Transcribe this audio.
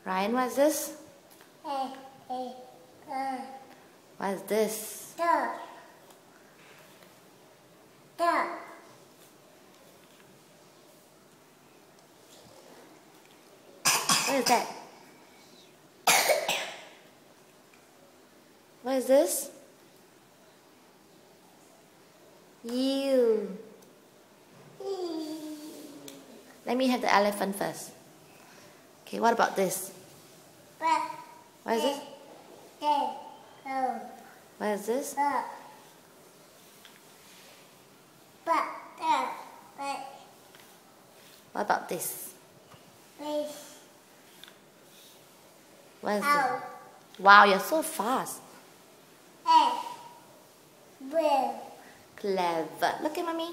Ryan, what's this? What's this? Dog. What is that? What is this? You. Let me have the elephant first. Okay, what about this? What is this? What is this? What about this? What is this? Wow, you're so fast. Clever. Look at mommy.